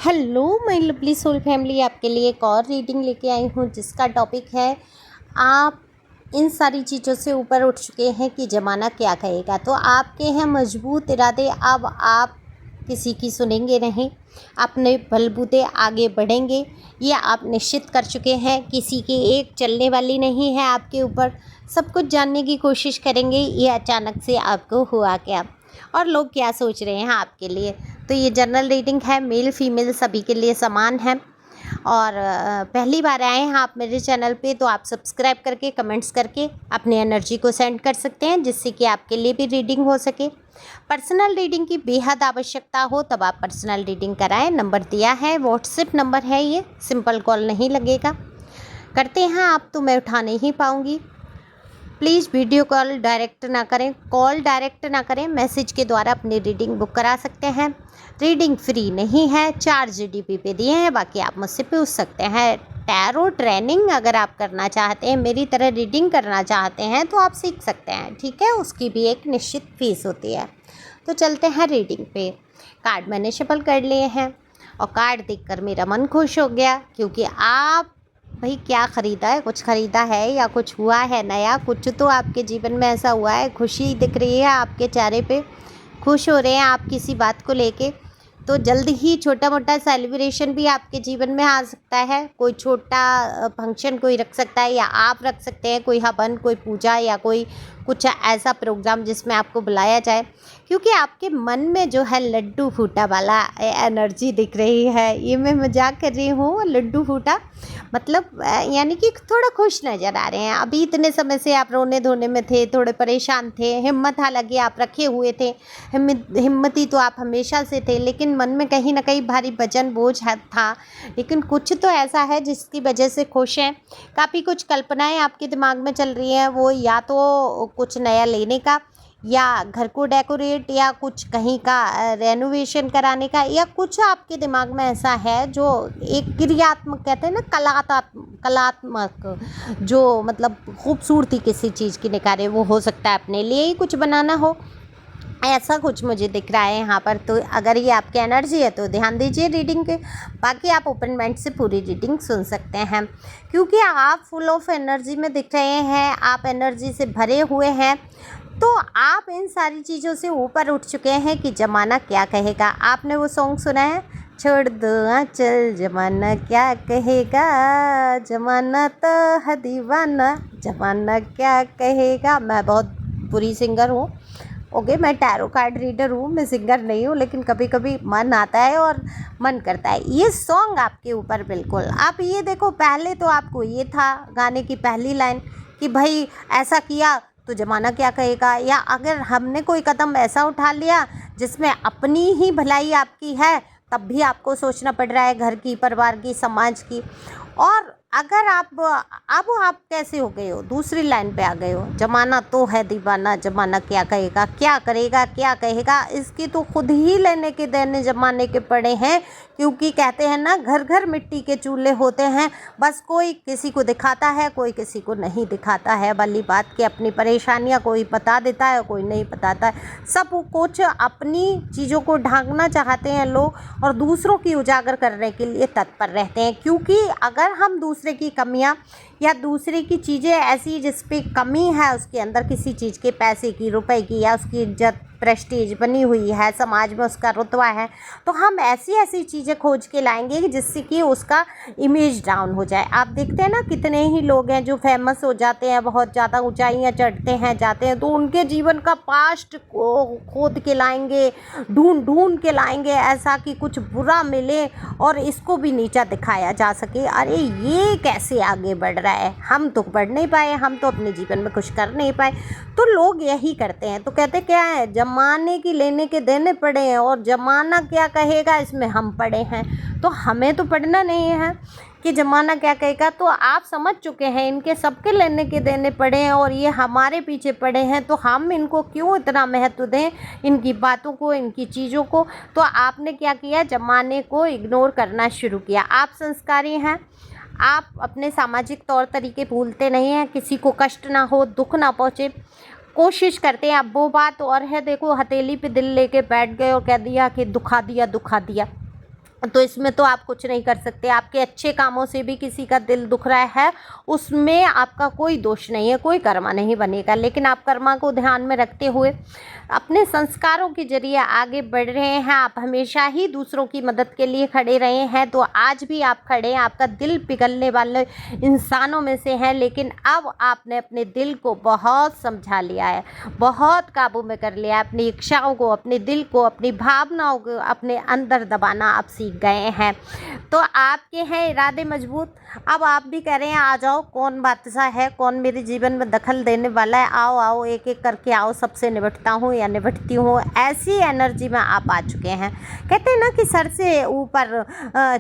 Hello my lovely soul family, आपके लिए एक और रीडिंग लेके आई हूँ जिसका टॉपिक है आप इन सारी चीज़ों से ऊपर उठ चुके हैं कि ज़माना क्या कहेगा। तो आपके हैं मजबूत इरादे, अब आप किसी की सुनेंगे नहीं, अपने बलबूते आगे बढ़ेंगे। ये आप निश्चित कर चुके हैं, किसी की एक चलने वाली नहीं है आपके ऊपर। सब कुछ जानने की कोशिश करेंगे ये अचानक से आपको हुआ क्या और लोग क्या सोच रहे हैं आपके लिए। तो ये जनरल रीडिंग है, मेल फीमेल सभी के लिए समान है। और पहली बार आए हैं आप मेरे चैनल पे तो आप सब्सक्राइब करके कमेंट्स करके अपनी एनर्जी को सेंड कर सकते हैं, जिससे कि आपके लिए भी रीडिंग हो सके। पर्सनल रीडिंग की बेहद आवश्यकता हो तब आप पर्सनल रीडिंग कराएं। नंबर दिया है, व्हाट्सएप नंबर है, ये सिंपल कॉल नहीं लगेगा। करते हैं आप तो मैं उठा नहीं पाऊँगी। प्लीज़ वीडियो कॉल डायरेक्ट ना करें, कॉल डायरेक्ट ना करें, मैसेज के द्वारा अपनी रीडिंग बुक करा सकते हैं। रीडिंग फ्री नहीं है, चार्ज डीपी पे दिए हैं, बाकी आप मुझसे पूछ सकते हैं। टैरो ट्रेनिंग अगर आप करना चाहते हैं, मेरी तरह रीडिंग करना चाहते हैं तो आप सीख सकते हैं, ठीक है। उसकी भी एक निश्चित फीस होती है। तो चलते हैं रीडिंग पे। कार्ड मैंने शफल कर लिए हैं और कार्ड देखकर मेरा मन खुश हो गया, क्योंकि आप भाई क्या ख़रीदा है, कुछ ख़रीदा है या कुछ हुआ है नया, कुछ तो आपके जीवन में ऐसा हुआ है। खुशी दिख रही है आपके चेहरे पे, खुश हो रहे हैं आप किसी बात को लेके। तो जल्द ही छोटा मोटा सेलिब्रेशन भी आपके जीवन में आ सकता है। कोई छोटा फंक्शन कोई रख सकता है या आप रख सकते हैं, कोई हवन, कोई पूजा या कोई कुछ ऐसा प्रोग्राम जिसमें आपको बुलाया जाए, क्योंकि आपके मन में जो है लड्डू फूटा वाला एनर्जी दिख रही है। ये मैं मजाक कर रही हूँ, लड्डू फूटा मतलब यानी कि थोड़ा खुश नज़र आ रहे हैं। अभी इतने समय से आप रोने धोने में थे, थोड़े परेशान थे, हिम्मत हालांकि आप रखे हुए थे, हिम्मती तो आप हमेशा से थे, लेकिन मन में कहीं ना कहीं भारी वजन बोझ था। लेकिन कुछ तो ऐसा है जिसकी वजह से खुश हैं। काफ़ी कुछ कल्पनाएं आपके दिमाग में चल रही हैं, वो या तो कुछ नया लेने का, या घर को डेकोरेट, या कुछ कहीं का रेनोवेशन कराने का, या कुछ आपके दिमाग में ऐसा है जो एक क्रियात्मक कहते हैं ना, कलात्मक, जो मतलब खूबसूरती किसी चीज़ की निखारे, वो हो सकता है अपने लिए ही कुछ बनाना हो, ऐसा कुछ मुझे दिख रहा है यहाँ पर। तो अगर ये आपकी एनर्जी है तो ध्यान दीजिए रीडिंग के। बाकी आप ओपन माइंड से पूरी रीडिंग सुन सकते हैं, क्योंकि आप फुल ऑफ एनर्जी में दिख रहे हैं, आप एनर्जी से भरे हुए हैं। तो आप इन सारी चीज़ों से ऊपर उठ चुके हैं कि ज़माना क्या कहेगा। आपने वो सॉन्ग सुना है, छोड़ दो आंचल ज़माना क्या कहेगा, ज़माना तो है दीवाना, ज़माना क्या कहेगा। मैं बहुत बुरी सिंगर हूँ, ओके, मैं टैरो कार्ड रीडर हूँ, मैं सिंगर नहीं हूँ, लेकिन कभी कभी मन आता है और मन करता है। ये सॉन्ग आपके ऊपर बिल्कुल। आप ये देखो, पहले तो आपको ये था गाने की पहली लाइन कि भाई ऐसा किया तो ज़माना क्या कहेगा, या अगर हमने कोई कदम ऐसा उठा लिया जिसमें अपनी ही भलाई आपकी है, तब भी आपको सोचना पड़ रहा है घर की, परिवार की, समाज की। और अगर आप कैसे हो गए हो, दूसरी लाइन पे आ गए हो, ज़माना तो है दीवाना, ज़माना क्या कहेगा, क्या करेगा, क्या कहेगा, इसकी तो खुद ही लेने के देने ज़माने के पड़े हैं। क्योंकि कहते हैं ना, घर घर मिट्टी के चूल्हे होते हैं, बस कोई किसी को दिखाता है, कोई किसी को नहीं दिखाता है वाली बात कि अपनी परेशानियां कोई बता देता है, कोई नहीं बताता है। सब कुछ अपनी चीज़ों को ढांकना चाहते हैं लोग और दूसरों की उजागर करने के लिए तत्पर रहते हैं। क्योंकि अगर हम दूसरे की कमियां या दूसरे की चीज़ें ऐसी जिस पे कमी है उसके अंदर, किसी चीज़ के, पैसे की, रुपए की, या उसकी इज्जत प्रेस्टीज बनी हुई है, समाज में उसका रुतबा है, तो हम ऐसी ऐसी चीज़ें खोज के लाएंगे जिससे कि उसका इमेज डाउन हो जाए। आप देखते हैं ना, कितने ही लोग हैं जो फेमस हो जाते हैं, बहुत ज़्यादा ऊंचाइयां चढ़ते हैं जाते हैं, तो उनके जीवन का पास्ट खोद के लाएंगे, ढूंढ ढूंढ के लाएंगे, ऐसा कि कुछ बुरा मिले और इसको भी नीचा दिखाया जा सके। अरे ये कैसे आगे बढ़ रहा है, हम तो बढ़ नहीं पाए, हम तो अपने जीवन में कुछ कर नहीं पाए। तो लोग यही करते हैं। तो कहते क्या है, जमाने की लेने के देने पड़े हैं और ज़माना क्या कहेगा इसमें हम पड़े हैं। तो हमें तो पढ़ना नहीं है कि ज़माना क्या कहेगा। तो आप समझ चुके हैं, इनके सबके लेने के देने पड़े हैं और ये हमारे पीछे पड़े हैं, तो हम इनको क्यों इतना महत्व दें, इनकी बातों को, इनकी चीज़ों को। तो आपने क्या किया, ज़माने को इग्नोर करना शुरू किया। आप संस्कारी हैं, आप अपने सामाजिक तौर तरीके भूलते नहीं हैं, किसी को कष्ट ना हो, दुख ना पहुँचे, कोशिश करते हैं। अब वो बात और है, देखो हथेली पे दिल लेके बैठ गए और कह दिया कि दुखा दिया दुखा दिया, तो इसमें तो आप कुछ नहीं कर सकते। आपके अच्छे कामों से भी किसी का दिल दुख रहा है, उसमें आपका कोई दोष नहीं है, कोई कर्मा नहीं बनेगा। लेकिन आप कर्मा को ध्यान में रखते हुए अपने संस्कारों के जरिए आगे बढ़ रहे हैं। आप हमेशा ही दूसरों की मदद के लिए खड़े रहे हैं, तो आज भी आप खड़े हैं। आपका दिल पिघलने वाले इंसानों में से हैं, लेकिन अब आपने अपने दिल को बहुत समझा लिया है, बहुत काबू में कर लिया है। अपनी इच्छाओं को, अपने दिल को, अपनी भावनाओं को अपने अंदर दबाना आप सीख गए हैं। तो आपके हैं इरादे मजबूत। अब आप भी कह रहे हैं आ जाओ, कौन बादशाह है, कौन मेरे जीवन में दखल देने वाला है, आओ आओ एक एक करके आओ, सबसे निपटता हूँ या निपटती हूँ। ऐसी एनर्जी में आप आ चुके हैं। कहते हैं ना कि सर से ऊपर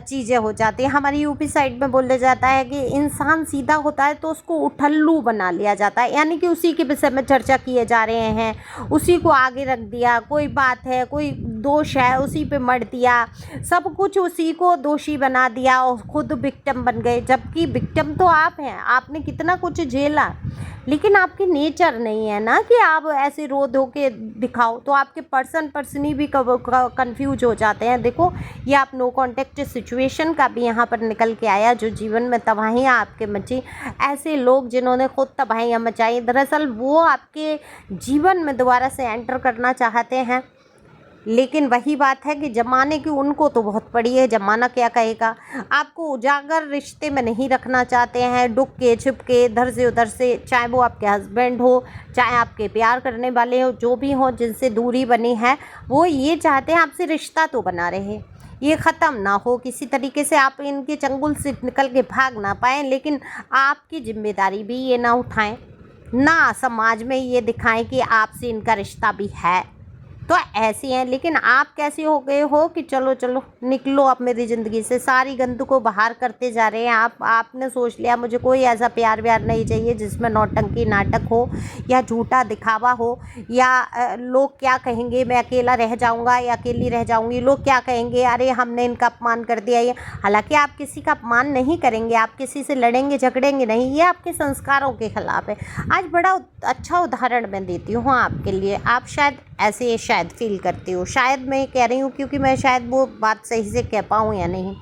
चीज़ें हो जाती हैं। हमारी यूपी साइड में बोला जाता है कि इंसान सीधा होता है तो उसको उठल्लू बना लिया जाता है, यानी कि उसी के विषय में चर्चा किए जा रहे हैं, उसी को आगे रख दिया। कोई बात है, कोई दोष है, उसी पे मर दिया, सब कुछ उसी को दोषी बना दिया और खुद विक्टिम बन गए। जबकि विक्टिम तो आप हैं, आपने कितना कुछ झेला, लेकिन आपकी नेचर नहीं है ना कि आप ऐसे रो धो के दिखाओ। तो आपके पर्सनी भी कंफ्यूज हो जाते हैं। देखो, ये आप नो कॉन्टेक्ट सिचुएशन का भी यहाँ पर निकल के आया, जो जीवन में तबाहियाँ आपके मची। ऐसे लोग जिन्होंने खुद तबाहियाँ मचाई, दरअसल वो आपके जीवन में दोबारा से एंटर करना चाहते हैं। लेकिन वही बात है कि ज़माने की उनको तो बहुत पड़ी है, ज़माना क्या कहेगा। आपको उजागर रिश्ते में नहीं रखना चाहते हैं, डुक के छिप के इधर से उधर से, चाहे वो आपके हस्बैंड हो, चाहे आपके प्यार करने वाले हो, जो भी हो जिनसे दूरी बनी है, वो ये चाहते हैं आपसे रिश्ता तो बना रहे, ये ख़त्म ना हो, किसी तरीके से आप इनके चंगुल से निकल के भाग ना पाएँ। लेकिन आपकी जिम्मेदारी भी ये ना उठाएं, ना समाज में ये दिखाएं कि आपसे इनका रिश्ता भी है। तो ऐसी हैं। लेकिन आप कैसे हो गए हो कि चलो चलो निकलो अब मेरी ज़िंदगी से, सारी गंद को बाहर करते जा रहे हैं। आपने सोच लिया मुझे कोई ऐसा प्यार व्यार नहीं चाहिए जिसमें नौटंकी नाटक हो या झूठा दिखावा हो, या लोग क्या कहेंगे, मैं अकेला रह जाऊंगा या अकेली रह जाऊंगी, लोग क्या कहेंगे, अरे हमने इनका अपमान कर दिया। ये हालांकि आप किसी का अपमान नहीं करेंगे, आप किसी से लड़ेंगे झगड़ेंगे नहीं, ये आपके संस्कारों के खिलाफ है। आज बड़ा अच्छा उदाहरण मैं देती हूँ आपके लिए, आप शायद ऐसे शायद फील करती हो, शायद मैं कह रही हूँ क्योंकि मैं शायद वो बात सही से कह पाऊँ या नहीं।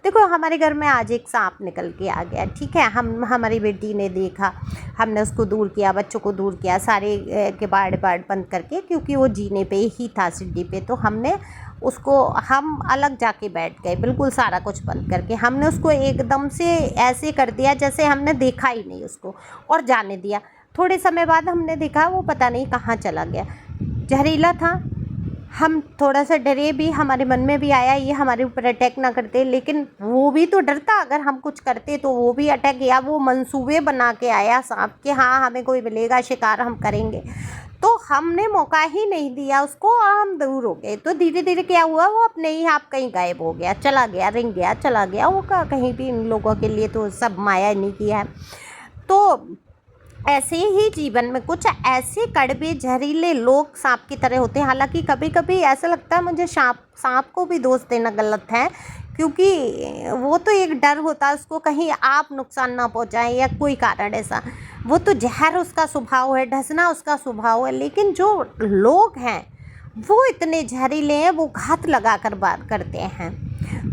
देखो, हमारे घर में आज एक सांप निकल के आ गया, ठीक है, हमारी बेटी ने देखा, हमने उसको दूर किया, बच्चों को दूर किया, सारे किवाड़ बंद करके, क्योंकि वो जीने पे ही था, सीढ़ी पे। तो हमने उसको, हम अलग जाके बैठ गए, बिल्कुल सारा कुछ बंद करके। हमने उसको एकदम से ऐसे कर दिया जैसे हमने देखा ही नहीं उसको, और जाने दिया। थोड़े समय बाद हमने देखा वो पता नहीं कहाँ चला गया, जहरीला था। हम थोड़ा सा डरे भी, हमारे मन में भी आया ये हमारे ऊपर अटैक ना करते, लेकिन वो भी तो डरता, अगर हम कुछ करते तो वो भी अटैक, या वो मंसूबे बना के आया सांप के, हाँ हमें कोई मिलेगा, शिकार हम करेंगे। तो हमने मौका ही नहीं दिया उसको और हम दूर हो गए। तो धीरे धीरे क्या हुआ, वो अपने ही आप कहीं गायब हो गया, चला गया, रिंग गया, चला गया। वो कहीं भी, इन लोगों के लिए तो सब माया नहीं किया है। तो ऐसे ही जीवन में कुछ ऐसे कड़वे जहरीले लोग सांप की तरह होते हैं। हालांकि कभी कभी ऐसा लगता है मुझे सांप को भी दोष देना गलत है, क्योंकि वो तो एक डर होता है उसको कहीं आप नुकसान ना पहुंचाएं या कोई कारण ऐसा, वो तो जहर उसका स्वभाव है, ढसना उसका स्वभाव है। लेकिन जो लोग हैं वो इतने जहरीले हैं, वो घात लगा कर बात करते हैं।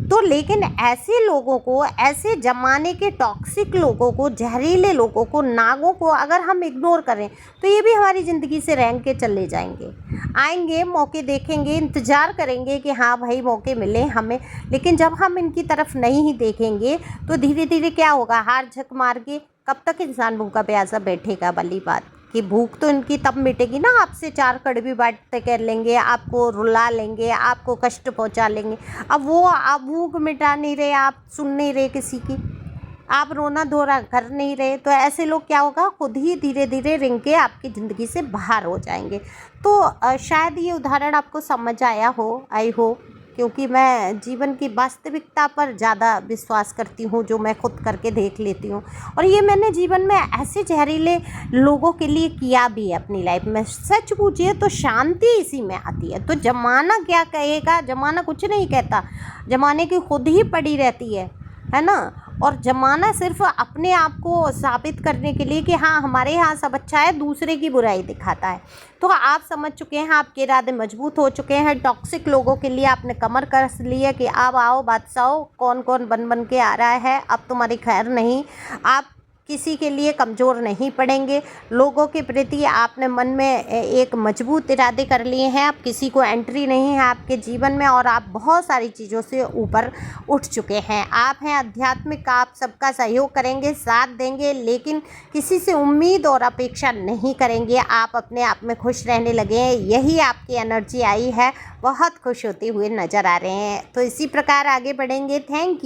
तो लेकिन ऐसे लोगों को, ऐसे ज़माने के टॉक्सिक लोगों को, जहरीले लोगों को, नागों को अगर हम इग्नोर करें तो ये भी हमारी ज़िंदगी से रेंग के चले जाएंगे। आएंगे, मौके देखेंगे, इंतज़ार करेंगे कि हाँ भाई मौके मिले हमें, लेकिन जब हम इनकी तरफ नहीं ही देखेंगे तो धीरे धीरे क्या होगा, हार झक मार के कब तक इंसान भूखा प्यासा बैठेगा। वाली बात कि भूख तो इनकी तब मिटेगी ना, आपसे चार कड़वी बातें कर लेंगे, आपको रुला लेंगे, आपको कष्ट पहुंचा लेंगे। अब वो आप भूख मिटा नहीं रहे, आप सुन नहीं रहे किसी की, आप रोना धोना कर नहीं रहे, तो ऐसे लोग क्या होगा, खुद ही धीरे धीरे रिंग के आपकी ज़िंदगी से बाहर हो जाएंगे। तो शायद ये उदाहरण आपको समझ आया हो, आई हो, क्योंकि मैं जीवन की वास्तविकता पर ज़्यादा विश्वास करती हूँ, जो मैं खुद करके देख लेती हूँ। और ये मैंने जीवन में ऐसे जहरीले लोगों के लिए किया भी है अपनी लाइफ में। सच पूछिए तो शांति इसी में आती है। तो ज़माना क्या कहेगा, ज़माना कुछ नहीं कहता, ज़माने की खुद ही पड़ी रहती है ना। और ज़माना सिर्फ अपने आप को साबित करने के लिए कि हाँ हमारे यहाँ सब अच्छा है, दूसरे की बुराई दिखाता है। तो आप समझ चुके हैं, आपके इरादे मजबूत हो चुके हैं। टॉक्सिक लोगों के लिए आपने कमर कस ली है कि अब आओ बादशाह, कौन कौन बन बन के आ रहा है, अब तुम्हारी खैर नहीं। आप किसी के लिए कमज़ोर नहीं पड़ेंगे। लोगों के प्रति आपने मन में एक मजबूत इरादे कर लिए हैं। अब किसी को एंट्री नहीं है आपके जीवन में और आप बहुत सारी चीज़ों से ऊपर उठ चुके हैं। आप हैं आध्यात्मिक, आप सबका सहयोग करेंगे, साथ देंगे, लेकिन किसी से उम्मीद और अपेक्षा नहीं करेंगे। आप अपने आप में खुश रहने लगे हैं, यही आपकी एनर्जी आई है, बहुत खुश होते हुए नज़र आ रहे हैं। तो इसी प्रकार आगे बढ़ेंगे। Thank you.